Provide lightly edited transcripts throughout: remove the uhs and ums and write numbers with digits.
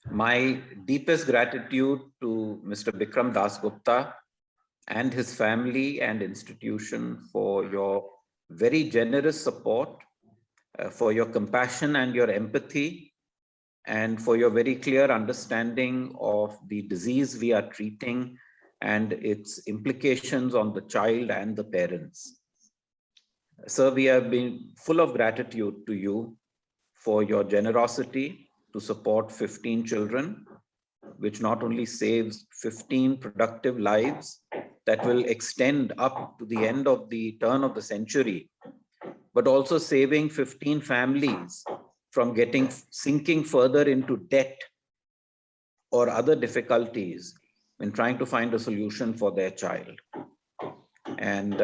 My deepest gratitude to Mr. Bikram Dasgupta and his family and institution for your very generous support, for your compassion and your empathy, and for your very clear understanding of the disease we are treating and its implications on the child and the parents. Sir, we have been full of gratitude to you for your generosity to support 15 children, which not only saves 15 productive lives that will extend up to the end of the turn of the century, but also saving 15 families from sinking further into debt or other difficulties when trying to find a solution for their child. And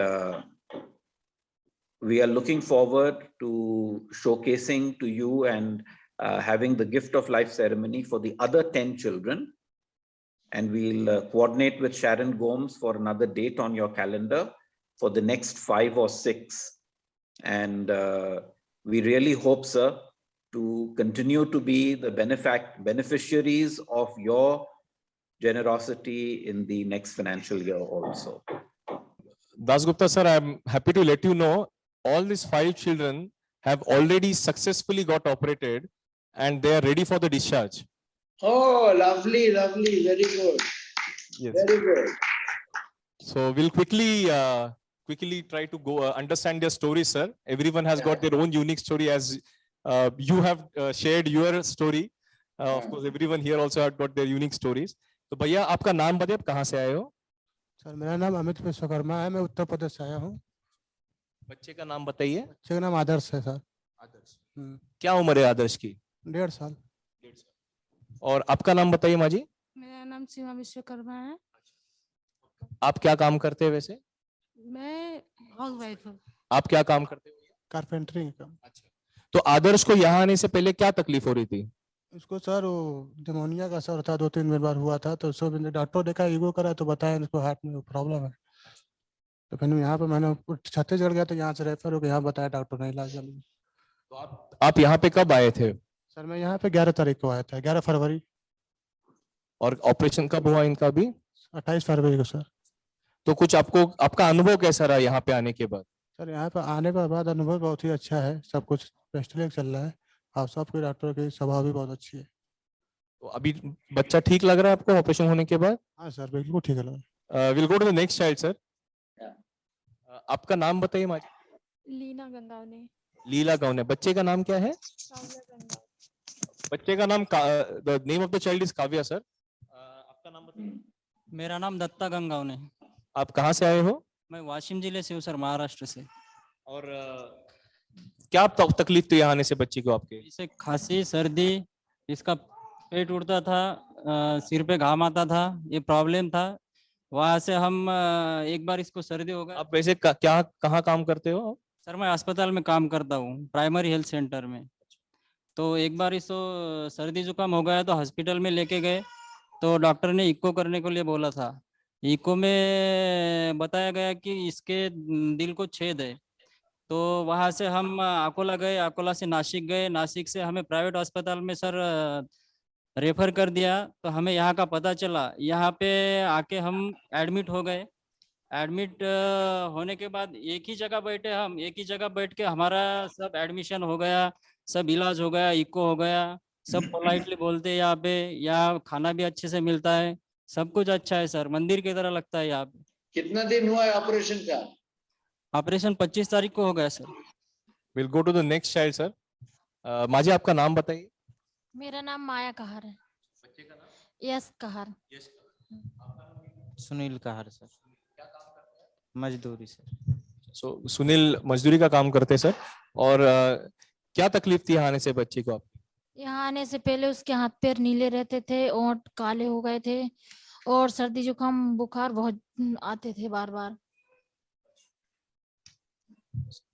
we are looking forward to showcasing to you and having the gift of life ceremony for the other 10 children. And we'll coordinate with Sharon Gomes for another date on your calendar for the next 5 or 6. And we really hope, sir, to continue to be the beneficiaries of your generosity in the next financial year also. Dasgupta sir, I'm happy to let you know all these 5 children have already successfully got operated and they are ready for the discharge. Oh, lovely, lovely, very good. Yes. Very good. So we'll quickly try to go understand their story, sir. Everyone has got their own unique story, as you have shared your story. Of course, everyone here also have got their unique stories. तो भैया आपका नाम बताइए, आप कहाँ से आए हो? सर मेरा नाम अमित विश्वकर्मा है, मैं उत्तर प्रदेश से आया हूँ। बच्चे का नाम बताइए। बच्चे का नाम आदर्श है सर। आदर्श। क्या उम्र है आदर्श की? 1.5 साल। और आपका नाम बताइए माँ जी। मेरा नाम सीमा विश्वकर्मा है। आप क्या काम करते हैं वैसे? मैं हाउसवाइफ हूँ। आप क्या काम करते हो? कारपेंटरिंग का। अच्छा। तो आदर्श को यहाँ आने से पहले क्या तकलीफ हो रही थी? इसको सर वो निमोनिया का असर था, 2-3 बार हुआ था, तो सब डॉक्टर देखा, ईगो करा तो बताया इसको हार्ट में प्रॉब्लम है। तो फिर यहाँ पे मैंने छत्तीसगढ़ गया तो यहाँ से रेफर हो गया, यहाँ बताया डॉक्टर ने इलाज। तो आप यहाँ पे कब आए थे? सर मैं यहाँ पे 11 तारीख को आया था, 11 फरवरी। और ऑपरेशन कब हुआ इनका भी? 28 फरवरी को सर। तो कुछ आपका अनुभव कैसा रहा यहाँ पे आने के बाद? सर यहाँ पे आने के बाद अनुभव बहुत ही अच्छा है, सब कुछ बेस्ट चल रहा है और सबके डॉक्टर की स्वभाव भी बहुत अच्छी है। तो अभी बच्चा ठीक लग रहा है आपको ऑपरेशन होने के बाद? हाँ सर बिल्कुल ठीक लग रहा है। Will go to the next child sir. आपका नाम बताइए माँ। लीना गंगावने। लीला गंगावने। बच्चे का नाम क्या है? बच्चे का नाम the name of the child is Kavya sir. आपका नाम बताइए। मेरा नाम दत्ता गंगावने। आप कहाँ से आए हो? मैं वाशिम जिले से हूँ सर, महाराष्ट्र से। और क्या तकलीफ थी यहाँ आने से बच्ची को आपके? इसे खांसी, सर्दी, इसका पेट उड़ता था, सिर पे घाम आता था, ये प्रॉब्लम था। वहाँ से हम एक बार इसको सर्दी हो गया। आप वैसे कहाँ काम करते हो? सर मैं अस्पताल में काम करता हूँ, प्राइमरी हेल्थ सेंटर में। तो एक बार इसको सर्दी जुकाम हो गया तो हॉस्पिटल में लेके गए, तो डॉक्टर ने इको करने के लिए बोला था। इको में बताया गया कि इसके दिल को छेद है। तो वहाँ से हम अकोला गए, अकोला से नासिक गए, नासिक से हमें प्राइवेट अस्पताल में सर रेफर कर दिया। तो हमें यहाँ का पता चला, यहाँ पे आके हम एडमिट हो गए। एडमिट होने के बाद एक ही जगह बैठे हम, एक ही जगह बैठ के हमारा सब एडमिशन हो गया, सब इलाज हो गया, इको हो गया, सब पोलाइटली बोलते हैं यहाँ पे। यहाँ खाना भी अच्छे से मिलता है, सब कुछ अच्छा है सर, मंदिर की तरह लगता है यहाँ पे। कितना दिन हुआ है ऑपरेशन का? ऑपरेशन 25 तारीख को हो गया sir. Will go to the next child sir. माँ जी आपका नाम बताइए। मेरा नाम माया कहार है। बच्चे का नाम? यस कहार। सुनील कहार सर। क्या काम करते हैं? मजदूरी सर। सो सुनील मजदूरी का काम करते हैं सर। और क्या तकलीफ थी यहाँ आने से बच्ची को आपकी? यहाँ आने से पहले उसके हाथ पैर नीले रहते थे और काले हो गए थे, और सर्दी जुकाम बुखार बहुत आते थे बार बार।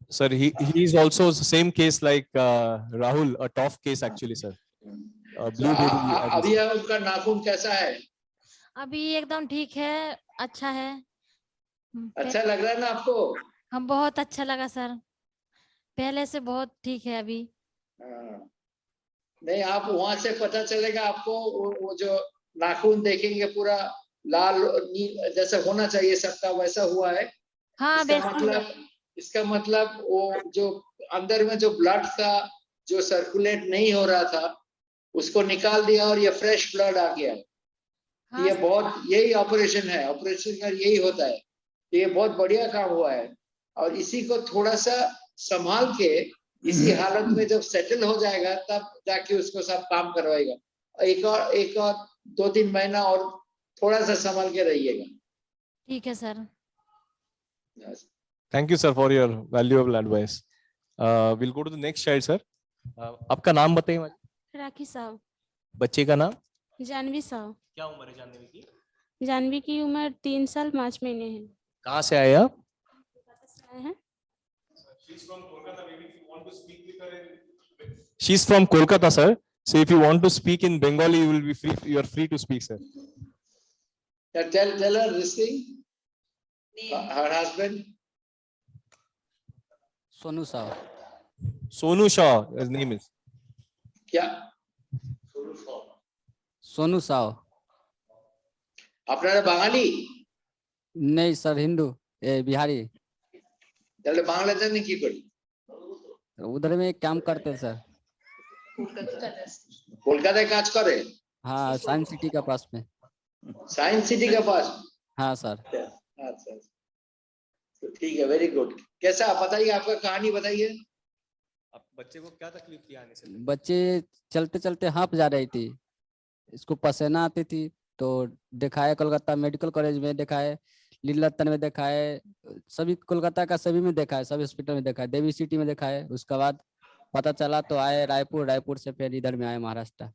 Sir, he is also the same case like Rahul, a tough case actually, sir. Blue baby. अभी उसका नाखून कैसा है? अभी एकदम ठीक है, अच्छा है। अच्छा लग रहा है ना आपको? हम बहुत अच्छा लगा सर, पहले से बहुत ठीक है अभी। नहीं, आप वहां से पता चलेगा आपको, वो जो नाखून देखेंगे पूरा लाल जैसे होना चाहिए सबका, वैसा हुआ है। हाँ इसका मतलब वो जो अंदर में जो ब्लड था, जो सर्कुलेट नहीं हो रहा था, उसको निकाल दिया और ये फ्रेश ब्लड आ गया है। हाँ, ये बहुत, यही ऑपरेशन है, ऑपरेशन का यही होता है। ये बहुत बढ़िया काम हुआ है, और इसी को थोड़ा सा संभाल के इसकी हालत में जब सेटल हो जाएगा तब जाके उसको सब काम करवाएगा। एक और 2-3 महीना और थोड़ा सा संभाल के रहिएगा। ठीक है sir. Thank you, sir, for your valuable advice. We'll go to the next child, sir. आपका नाम बताइए मैडम। राखी साहब। बच्चे का नाम? जानवी साहब। क्या उम्र है जानवी की? जानवी की उम्र 3 साल 5 महीने है। कहाँ से आए आप? She's from Kolkata. Maybe if you want to speak with her she's from Kolkata, sir. So if you want to speak in Bengali, you will be free. You are free to speak, sir. Tell her this thing. Her husband. Sonu Sao. Sonu Shah, his name is. क्या? सोनू साव। আপনারা বাঙালি? नहीं sir, Hindu, Bihari. তাহলে বাংলা জানেন কি করি? उधर में काम करते सर। কলকাতায় কাজ করে? हाँ, साइंस सिटी का पास में। साइंस सिटी के पास? हाँ सर। अच्छा, तो ठीक है, वेरी गुड। कैसा, बताइए आपका कहानी बताइए। अब बच्चे को क्या तकलीफ थी आने से? बच्चे चलते चलते हाँफ जा रही थी, इसको पसीना आती थी, तो दिखाए कोलकाता मेडिकल कॉलेज में, दिखाए लीलातन में, दिखाए सभी कोलकाता का सभी में दिखाए, सभी हॉस्पिटल में दिखाए, देवी सिटी में दिखाए। उसके बाद पता चला तो आए रायपुर, रायपुर से फिर इधर में आए Maharashtra.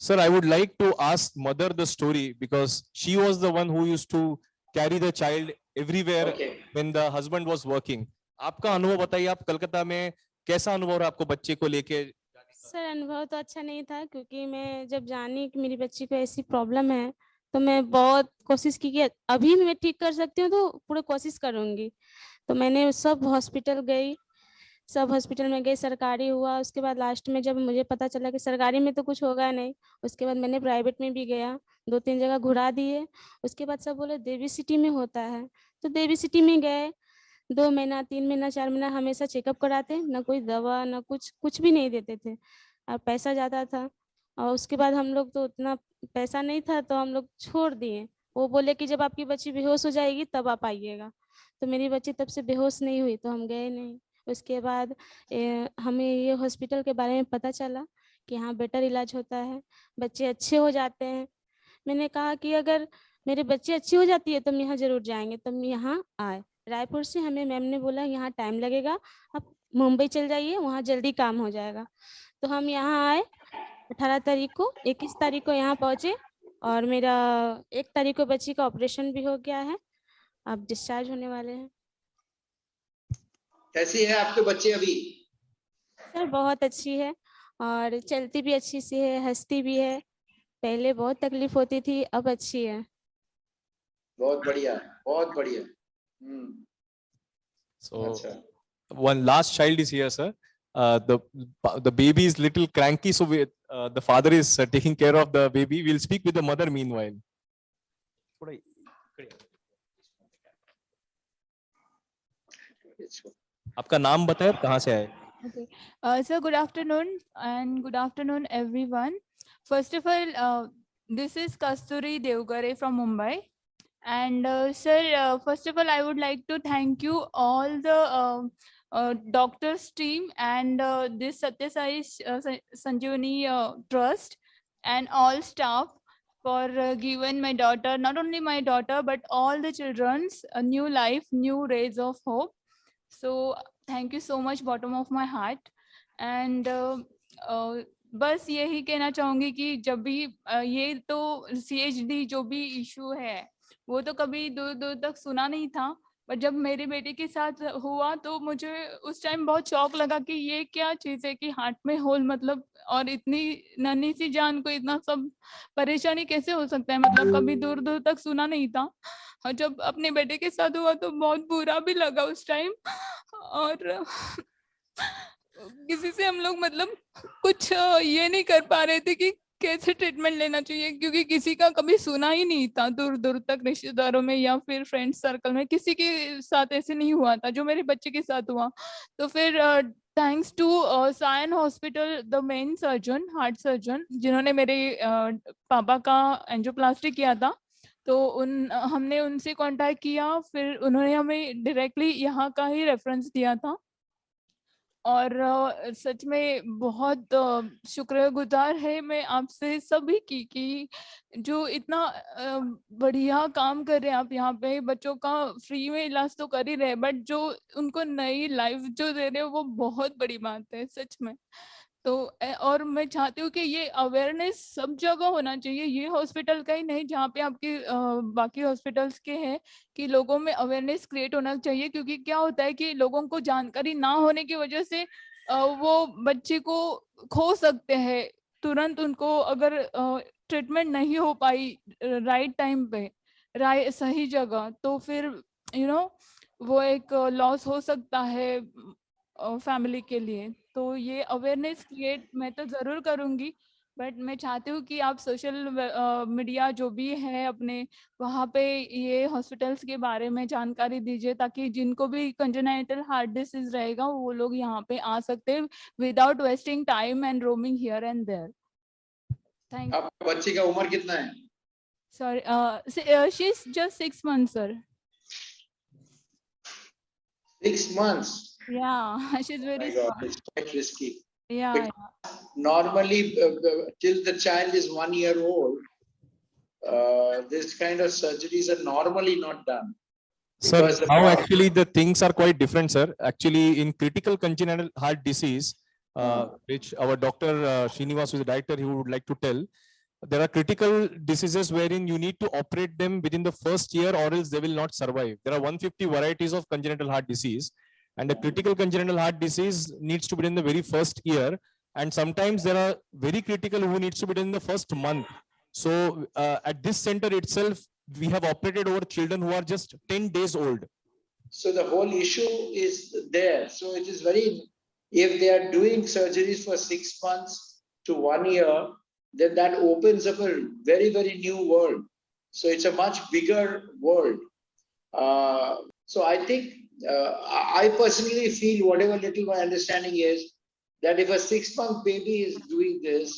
Sir, I would like to ask mother the story because she was the one who used to carry the child everywhere when the husband was working. आपका अनुभव बताइए, आप कलकत्ता में कैसा अनुभव रहा आपको बच्चे को लेके? सर अनुभव तो अच्छा नहीं था, क्योंकि मैं जब जानी कि मेरी बच्ची को ऐसी प्रॉब्लम है तो मैं बहुत कोशिश की कि अभी मैं ठीक कर सकती हूँ तो पूरी कोशिश करूँगी। तो मैंने सब हॉस्पिटल गई, सब हॉस्पिटल में गई, सरकारी हुआ। उसके बाद लास्ट में जब मुझे पता चला कि सरकारी में तो कुछ होगा नहीं, उसके बाद मैंने प्राइवेट में भी गया, 2-3 जगह घुरा दिए। उसके बाद सब बोले देवी सिटी में होता है, तो देवी सिटी में गए। 2 महीना 3 महीना 4 महीना हमेशा चेकअप कराते, ना कोई दवा ना कुछ भी नहीं देते थे, और पैसा ज़्यादा था। और उसके बाद हम लोग तो उतना पैसा नहीं था, तो हम लोग छोड़ दिए। वो बोले कि जब आपकी बच्ची बेहोश हो जाएगी तब आप आइएगा। तो मेरी बच्ची तब से बेहोश नहीं हुई, तो हम गए नहीं। उसके बाद हमें ये हॉस्पिटल के बारे में पता चला कि यहाँ बेटर इलाज होता है, बच्चे अच्छे हो जाते हैं। मैंने कहा कि अगर मेरे बच्चे अच्छी हो जाती है तो हम यहाँ जरूर जाएंगे, तो हम यहाँ आए। रायपुर से हमें मैम ने बोला यहाँ टाइम लगेगा, आप मुंबई चल जाइए, वहाँ जल्दी काम हो जाएगा। तो हम यहाँ आए 18 तारीख को, 21 तारीख को यहाँ पहुँचे, और मेरा 1 तारीख को बच्ची का ऑपरेशन भी हो गया है, अब डिस्चार्ज होने वाले हैं। कैसी है आपके बच्चे अभी? सर बहुत अच्छी है, और चलती भी अच्छी सी है, हंसती भी है। पहले बहुत तकलीफ होती थी, अब अच्छी है। बहुत बढ़िया, बहुत बढ़िया। So one last child is here, sir. The baby is little cranky, so the father is taking care of the baby. We'll speak with the mother meanwhile. आपका नाम बताएं, कहाँ से आए? Okay. So good afternoon and good afternoon everyone. First of all, this is Kasturi Devgare from Mumbai. And sir, first of all, I would like to thank you all the doctors team and this Sathya Sai Sanjeevani Trust and all staff for giving my daughter, not only my daughter, but all the children's a new life, new rays of hope. So thank you so much, bottom of my heart. And बस यही कहना चाहूंगी कि जब भी ये तो CHD जो भी इशू है वो तो कभी दूर दूर तक सुना नहीं था, पर जब मेरे बेटे के साथ हुआ तो मुझे उस टाइम बहुत शौक लगा कि ये क्या चीज़ है कि हार्ट में होल, मतलब और इतनी नन्ही सी जान को इतना सब परेशानी कैसे हो सकता है, मतलब कभी दूर दूर तक सुना नहीं था। और जब अपने बेटे के साथ हुआ तो बहुत बुरा भी लगा उस टाइम, और किसी से हम लोग मतलब कुछ ये नहीं कर पा रहे थे कि कैसे ट्रीटमेंट लेना चाहिए, क्योंकि किसी का कभी सुना ही नहीं था दूर दूर तक, रिश्तेदारों में या फिर फ्रेंड सर्कल में किसी के साथ ऐसे नहीं हुआ था जो मेरे बच्चे के साथ हुआ। तो फिर thanks to Sion hospital, the main surgeon, heart surgeon, जिन्होंने मेरे पापा का एंजियोप्लास्टी किया था, तो हमने उनसे कांटेक्ट किया, फिर उन्होंने हमें डायरेक्टली यहाँ का ही रेफरेंस दिया था। और सच में बहुत शुक्रगुजार है मैं आपसे सभी की कि जो इतना बढ़िया काम कर रहे हैं आप यहाँ पे, बच्चों का फ्री में इलाज तो कर ही रहे, बट जो उनको नई लाइफ जो दे रहे हो वो बहुत बड़ी बात है सच में। तो और मैं चाहती हूँ कि ये अवेयरनेस सब जगह होना चाहिए, ये हॉस्पिटल का ही नहीं, जहाँ पे आपके बाकी हॉस्पिटल्स के हैं, कि लोगों में अवेयरनेस क्रिएट होना चाहिए। क्योंकि क्या होता है कि लोगों को जानकारी ना होने की वजह से वो बच्चे को खो सकते हैं तुरंत, उनको अगर ट्रीटमेंट नहीं हो पाई राइट टाइम पे, सही जगह, तो फिर वो एक लॉस हो सकता है फैमिली के लिए। तो ये अवेयरनेस क्रिएट मैं तो जरूर करूंगी, बट मैं चाहती हूँ कि आप सोशल मीडिया जो भी है अपने वहाँ पे ये हॉस्पिटल्स के बारे में जानकारी दीजिए, ताकि जिनको भी कंजेनाइटल हार्ट डिसीज रहेगा वो लोग यहाँ पे आ सकते हैं without wasting time and roaming here and there. Thank you. आपके बच्चे का उम्र कितना है? Sorry, she is just 6 months, sir. 6 months. Yeah, she's My very God, small. it's quite risky. Yeah. Normally, till the child is 1 year old, this kind of surgeries are normally not done. Sir, Because now actually the things are quite different, sir. Actually, in critical congenital heart disease, which our doctor Srinivas, who is the director, he would like to tell, there are critical diseases wherein you need to operate them within the first year or else they will not survive. There are 150 varieties of congenital heart disease, and the critical congenital heart disease needs to be in the very first year. And sometimes there are very critical who needs to be done in the first month. So at this center itself, we have operated over children who are just 10 days old. So the whole issue is there. So it is very, if they are doing surgeries for 6 months to 1 year, then that opens up a very, very new world. So it's a much bigger world. So I think, I personally feel, whatever little my understanding is, that if a 6-month baby is doing this,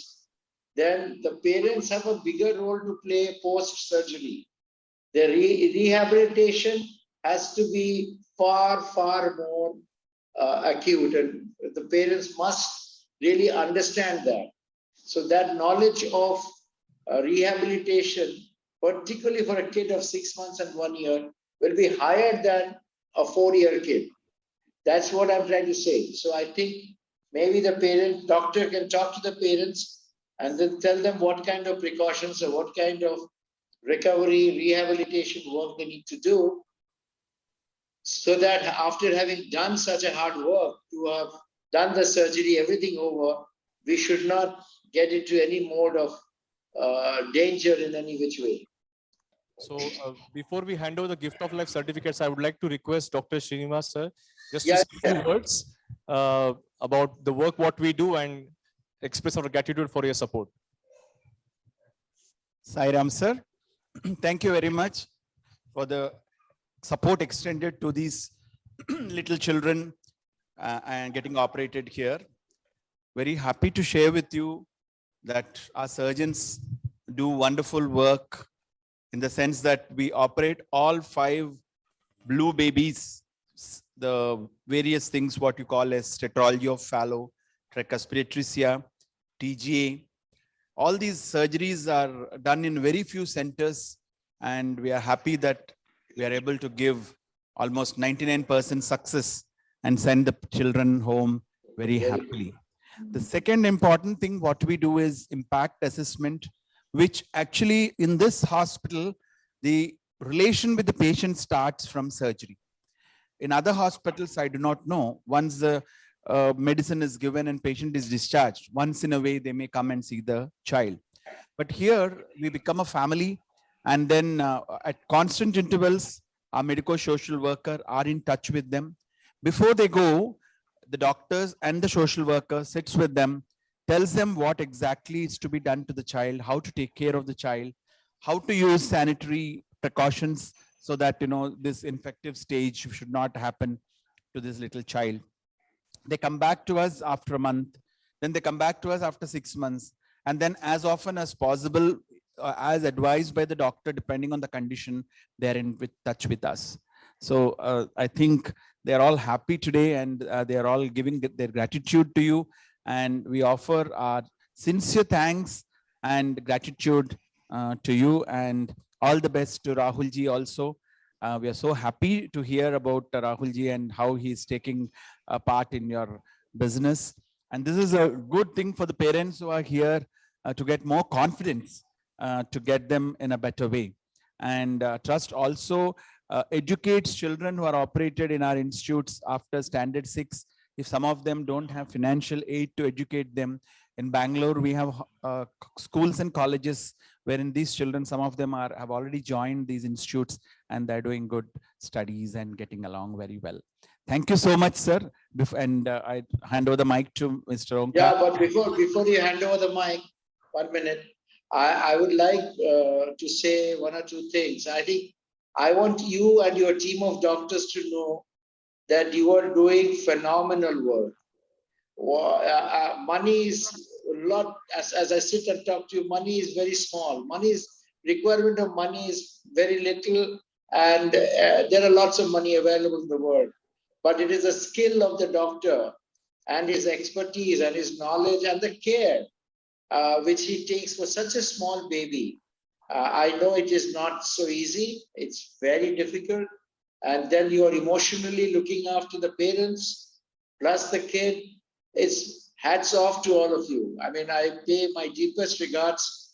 then the parents have a bigger role to play post-surgery. The rehabilitation has to be far, far more acute, and the parents must really understand that. So that knowledge of rehabilitation, particularly for a kid of 6 months and 1 year, will be higher than a 4-year kid. That's what I'm trying to say. So I think maybe the doctor can talk to the parents and then tell them what kind of precautions or what kind of recovery, rehabilitation work they need to do, so that after having done such a hard work, to have done the surgery, everything over, we should not get into any mode of danger in any which way. So before we hand over the gift of life certificates, I would like to request Dr. Srinivas, sir, just to say a few words about the work what we do and express our gratitude for your support. Sai Ram, sir. Thank you very much for the support extended to these little children and getting operated here. Very happy to share with you that our surgeons do wonderful work, in the sense that we operate all 5 blue babies, the various things what you call as tetralogy of Fallot, tricuspid atresia, TGA. All these surgeries are done in very few centers, and we are happy that we are able to give almost 99% success and send the children home very happily. The second important thing what we do is impact assessment, which actually in this hospital, the relation with the patient starts from surgery. In other hospitals, I do not know, once the medicine is given and patient is discharged, once in a way they may come and see the child. But here we become a family, and then at constant intervals, our medico-social worker are in touch with them. Before they go, the doctors and the social worker sits with them, tells them what exactly is to be done to the child, how to take care of the child, how to use sanitary precautions so that, you know, this infective stage should not happen to this little child. They come back to us after a month, then they come back to us after 6 months, and then as often as possible, as advised by the doctor, depending on the condition, they're in touch with us. So I think they're all happy today, and they're all giving their gratitude to you. And we offer our sincere thanks and gratitude to you, and all the best to Rahul ji also. We are so happy to hear about Rahul ji and how he's taking a part in your business. And this is a good thing for the parents who are here to get more confidence, to get them in a better way. And Trust also educates children who are operated in our institutes after standard 6. If some of them don't have financial aid to educate them, in Bangalore, we have schools and colleges wherein these children, some of them have already joined these institutes, and they're doing good studies and getting along very well. Thank you so much, sir. And I hand over the mic to Mr. Omkar. Yeah, but before you hand over the mic, 1 minute, I would like to say one or two things. I think I want you and your team of doctors to know that you are doing phenomenal work. Money is a lot, as I sit and talk to you, money is very small. Requirement of money is very little, and there are lots of money available in the world. But it is a skill of the doctor and his expertise and his knowledge and the care which he takes for such a small baby. I know it is not so easy. It's very difficult. And then you are emotionally looking after the parents plus the kid. It's hats off to all of you. I mean, I pay my deepest regards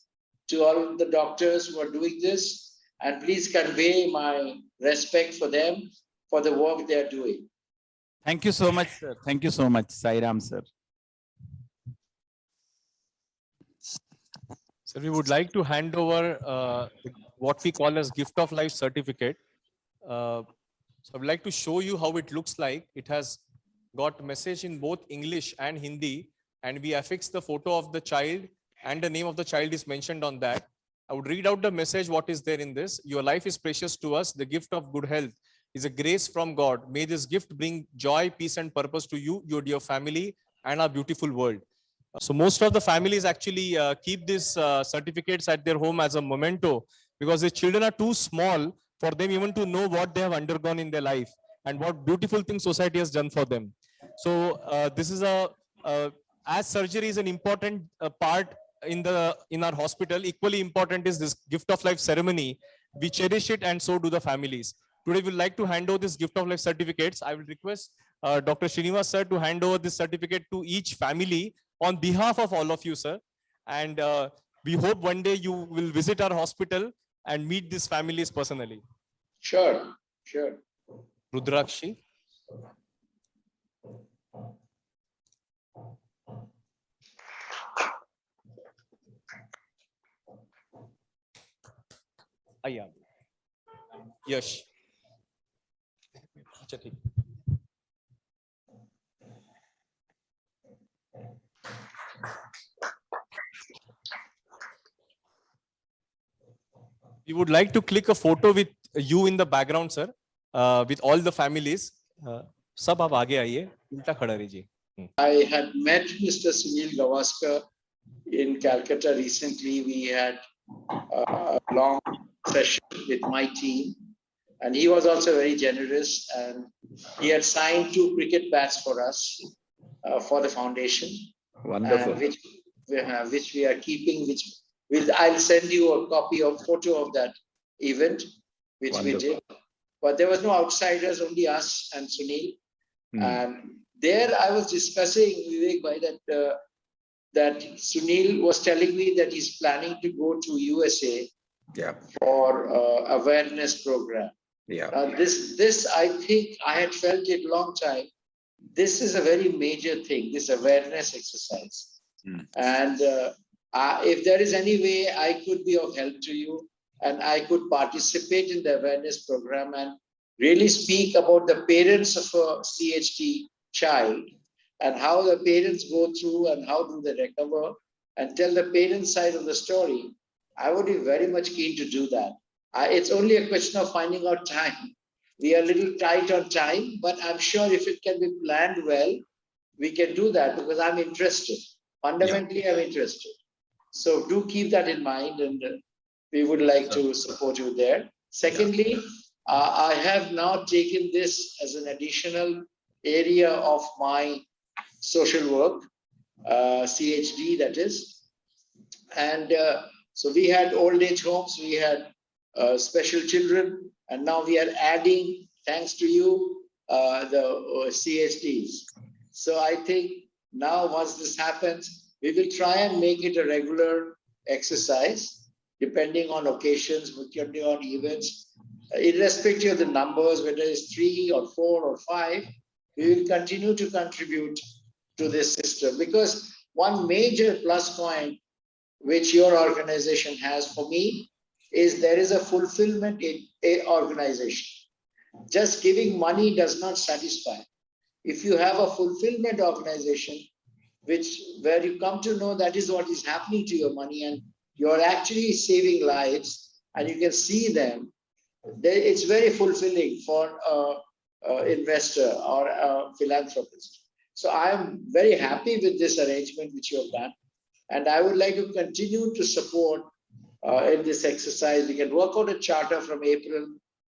to all the doctors who are doing this, and please convey my respect for them for the work they are doing. Thank you so much, sir. Thank you so much, Sairam, sir. So we would like to hand over what we call as gift of life certificate. So I would like to show you how it looks like. It has got message in both English and Hindi, and we affix the photo of the child, and the name of the child is mentioned on that. I would read out the message, what is there in this. Your life is precious to us. The gift of good health is a grace from God. May this gift bring joy, peace, and purpose to you, your dear family, and our beautiful world. So most of the families actually keep these certificates at their home as a memento, because the children are too small for them even to know what they have undergone in their life and what beautiful things society has done for them. So this is as surgery is an important part in our hospital, equally important is this gift of life ceremony. We cherish it, and so do the families. Today we would like to hand over this gift of life certificates. I will request Dr. Srinivas sir to hand over this certificate to each family on behalf of all of you, sir. And we hope one day you will visit our hospital and meet these families personally. Sure, sure. Rudrakshi. Aya. Yash. We would like to click a photo with you in the background, sir, with all the families. Sab aap aage aaiye, ulta khada rahiye. I had met Mr. Sunil Gavaskar in Calcutta recently. We had a long session with my team, and he was also very generous, and he had signed 2 cricket bats for us for the foundation. Wonderful. Which we are keeping, I'll send you a copy of photo of that event, which Wonderful. we did. But there was no outsiders, only us and Sunil. And there I was discussing, Vivek, by that Sunil was telling me that he's planning to go to USA for awareness program. This I think I had felt it long time. This is a very major thing, this awareness exercise. And if there is any way I could be of help to you, and I could participate in the awareness program and really speak about the parents of a CHD child, and how the parents go through and how do they recover, and tell the parents' side of the story, I would be very much keen to do that. It's only a question of finding out time. We are a little tight on time, but I'm sure if it can be planned well, we can do that because I'm interested. Fundamentally, I'm interested. So do keep that in mind, and we would like to support you there. Secondly, I have now taken this as an additional area of my social work, CHD that is. And so we had old age homes, we had special children, and now we are adding, thanks to you, the CHDs. So I think now once this happens, we will try and make it a regular exercise, depending on occasions, depending on events, irrespective of the numbers, whether it's 3 or 4 or 5, we will continue to contribute to this system. Because one major plus point which your organization has for me is there is a fulfillment in a organization. Just giving money does not satisfy. If you have a fulfillment organization, where you come to know that is what is happening to your money and you're actually saving lives and you can see them, it's very fulfilling for an investor or a philanthropist. So I'm very happy with this arrangement which you have done. And I would like to continue to support in this exercise. We can work out a charter from April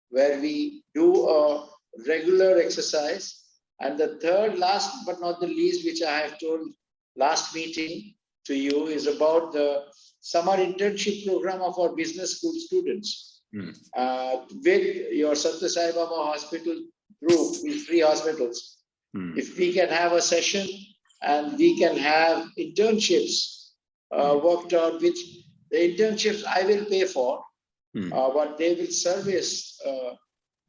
where we do a regular exercise. And the third, last but not the least, which I have told last meeting to you, is about the summer internship program of our business school students. With your Sathya Sai Baba hospital group, with 3 hospitals. If we can have a session and we can have internships worked out, which the internships I will pay for, but they will service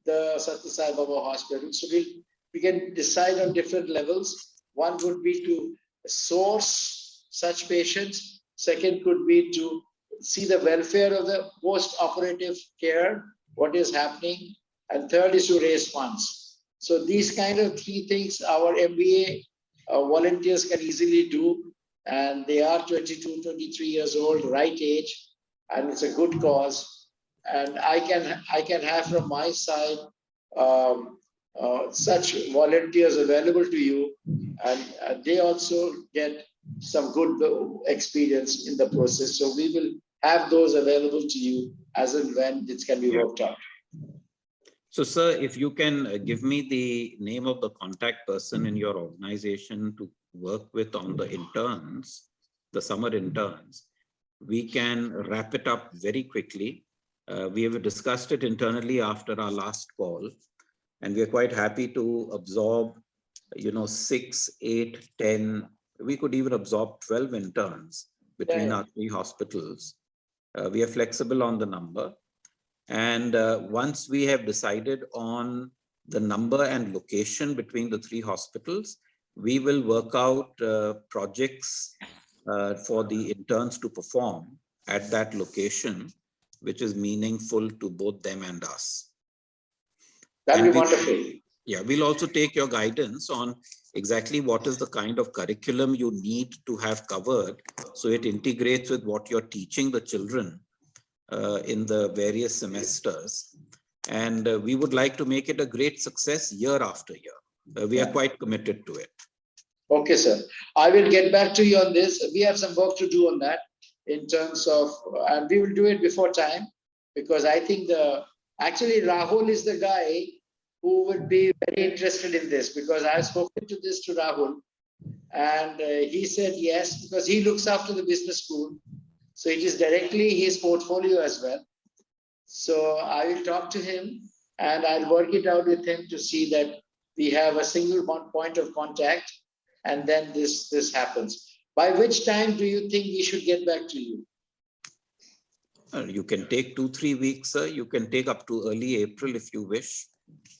the Sathya Sai Baba hospital. So we can decide on different levels. One would be to source such patients. Second could be to see the welfare of the post-operative care, what is happening. And third is to raise funds. So these kind of 3 things our MBA volunteers can easily do. And they are 22, 23 years old, right age, and it's a good cause. And I can have from my side such volunteers available to you, and they also get some good experience in the process. So we will have those available to you as and when it can be worked out. So, sir, if you can give me the name of the contact person in your organization to work with on the interns, the summer interns, we can wrap it up very quickly. We have discussed it internally after our last call, and we are quite happy to absorb, 6, 8, 10, we could even absorb 12 interns between our 3 hospitals. We are flexible on the number. And once we have decided on the number and location between the 3 hospitals, we will work out projects for the interns to perform at that location, which is meaningful to both them and us. That would be wonderful. Yeah, we'll also take your guidance on exactly what is the kind of curriculum you need to have covered so it integrates with what you're teaching the children in the various semesters. And we would like to make it a great success year after year. We are quite committed to it. Okay, sir. I will get back to you on this. We have some work to do on that in terms of, and we will do it before time, because I think actually Rahul is the guy who would be very interested in this, because I have spoken to this to Rahul and he said yes, because he looks after the business school. So it is directly his portfolio as well. So I will talk to him and I'll work it out with him to see that we have a single point of contact, and then this happens. By which time do you think we should get back to you? You can take 2-3 weeks, sir. You can take up to early April if you wish.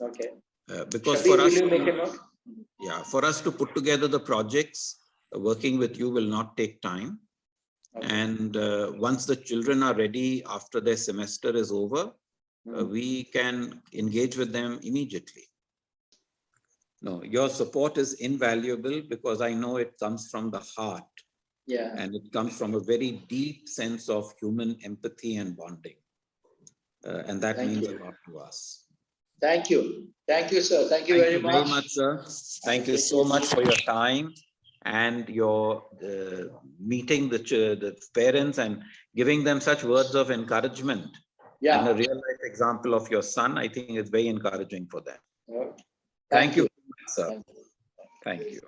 Okay. Because Shabir, for us, will you make a note? Yeah, for us to put together the projects, working with you will not take time. Okay. And once the children are ready after their semester is over, we can engage with them immediately. No, your support is invaluable because I know it comes from the heart. Yeah. And it comes from a very deep sense of human empathy and bonding. And that Thank means you. a lot to us. Thank you. Thank you, sir. Thank you Thank very you very much. much, sir. Thank you so much for your time and your meeting the parents and giving them such words of encouragement. Yeah. And a real life example of your son, I think it's very encouraging for them. Okay. Thank you, you. sir. Thank you. Thank you.